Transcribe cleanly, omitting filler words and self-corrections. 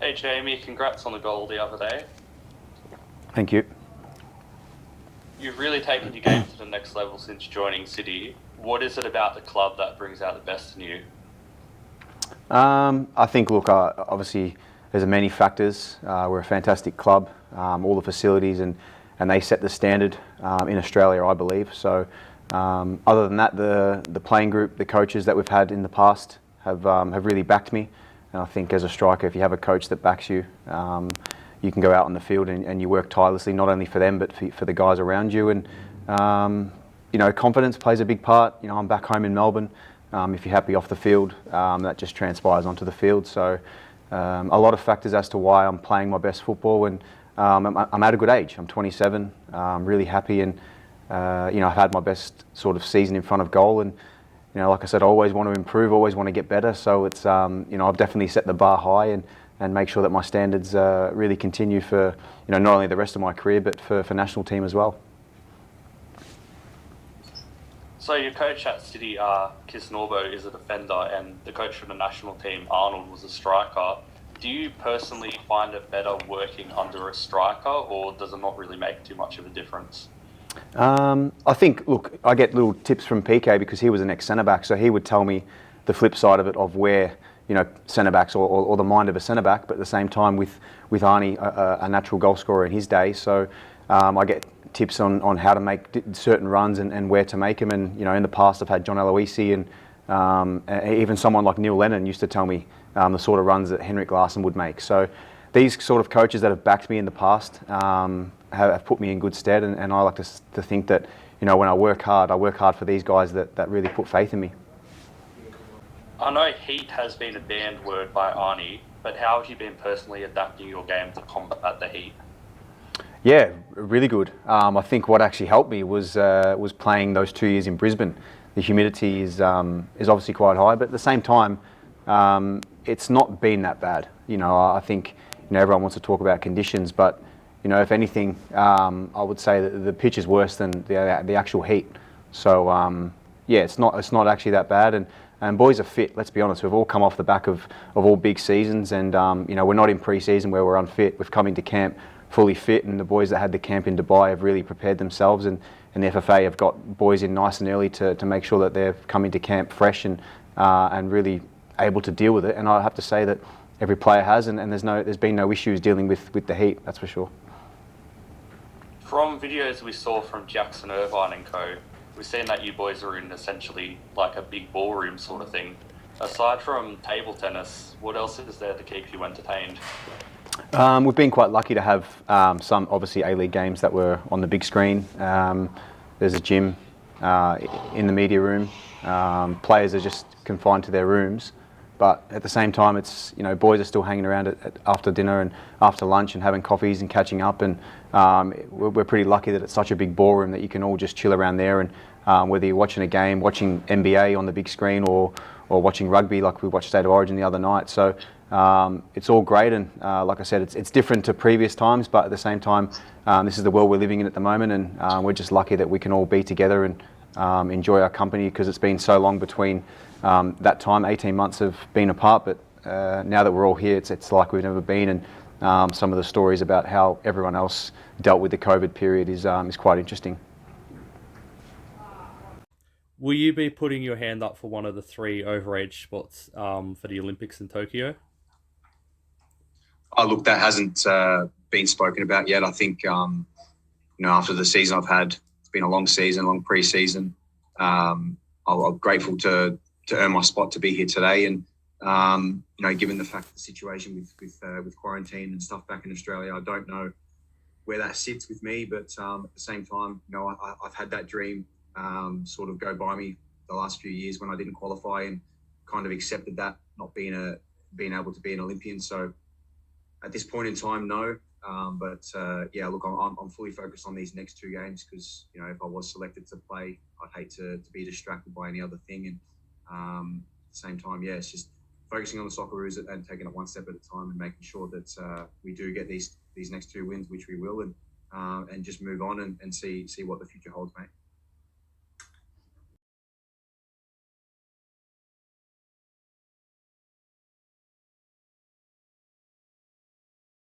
Hey Jamie, congrats on the goal the other day. Thank you. You've really taken your game to the next level since joining City. What is it about the club that brings out the best in you? I think, look, obviously there's many factors. We're a fantastic club, all the facilities, and they set the standard in Australia, I believe. So, other than that, the playing group, the coaches that we've had in the past have really backed me. And I think as a striker, if you have a coach that backs you, you can go out on the field and you work tirelessly, not only for them but for the guys around you. And confidence plays a big part. I'm back home in Melbourne. If you're happy off the field, that just transpires onto the field. So a lot of factors as to why I'm playing my best football, and I'm at a good age. I'm 27. I'm really happy, and I've had my best sort of season in front of goal. And like I said, I always want to improve, always want to get better. So it's I've definitely set the bar high and make sure that my standards really continue for not only the rest of my career but for national team as well. So your coach at City, Kis Norbo, is a defender, and the coach for the national team, Arnold, was a striker. Do you personally find it better working under a striker, or does it not really make too much of a difference? I think, look, I get little tips from PK because he was an ex-centre back, so he would tell me the flip side of it, of where centre backs or the mind of a centre back, but at the same time with Arnie, a natural goal scorer in his day. So I get tips on how to make certain runs and where to make them. And in the past I've had John Aloisi and even someone like Neil Lennon used to tell me the sort of runs that Henrik Larsson would make. So these sort of coaches that have backed me in the past have put me in good stead, and I like to think that when I work hard for these guys that really put faith in me. I know heat has been a banned word by Arnie, but how have you been personally adapting your game to combat the heat? Yeah, really good. I think what actually helped me was playing those 2 years in Brisbane. The humidity is obviously quite high, but at the same time, it's not been that bad. I think everyone wants to talk about conditions, but if anything, I would say that the pitch is worse than the actual heat. So yeah, it's not actually that bad, and boys are fit. Let's be honest, we've all come off the back of all big seasons, and we're not in pre-season where we're unfit. We've come into camp fully fit, and the boys that had the camp in Dubai have really prepared themselves, and the FFA have got boys in nice and early to make sure that they've come into camp fresh and really able to deal with it. And I have to say that every player has, and there's been no issues dealing with the heat, that's for sure. From videos we saw from Jackson Irvine and co, we've seen that you boys are in essentially like a big ballroom sort of thing. Aside from table tennis, what else is there to keep you entertained? We've been quite lucky to have some obviously A-League games that were on the big screen. There's a gym in the media room. Players are just confined to their rooms, but at the same time, it's boys are still hanging around after dinner and after lunch and having coffees and catching up. And we're pretty lucky that it's such a big ballroom that you can all just chill around there. And whether you're watching a game, watching NBA on the big screen, or watching rugby like we watched State of Origin the other night. So it's all great, and like I said, it's different to previous times, but at the same time, this is the world we're living in at the moment, and we're just lucky that we can all be together and enjoy our company, because it's been so long between that time. 18 months have been apart, but now that we're all here, it's like we've never been. And some of the stories about how everyone else dealt with the COVID period is quite interesting. Will you be putting your hand up for one of the three overage spots for the Olympics in Tokyo? Oh, look, that hasn't been spoken about yet. I think, after the season I've had, it's been a long season, long pre-season. I'm grateful to earn my spot to be here today. And, given the fact the situation with quarantine and stuff back in Australia, I don't know where that sits with me. But at the same time, I've had that dream sort of go by me the last few years when I didn't qualify, and kind of accepted that, not being able to be an Olympian. So at this point in time, no. Yeah, look, I'm fully focused on these next two games, because if I was selected to play, I'd hate to be distracted by any other thing. And at the same time, yeah, it's just focusing on the Socceroos and taking it one step at a time, and making sure that we do get these next two wins, which we will, and just move on and see what the future holds, mate.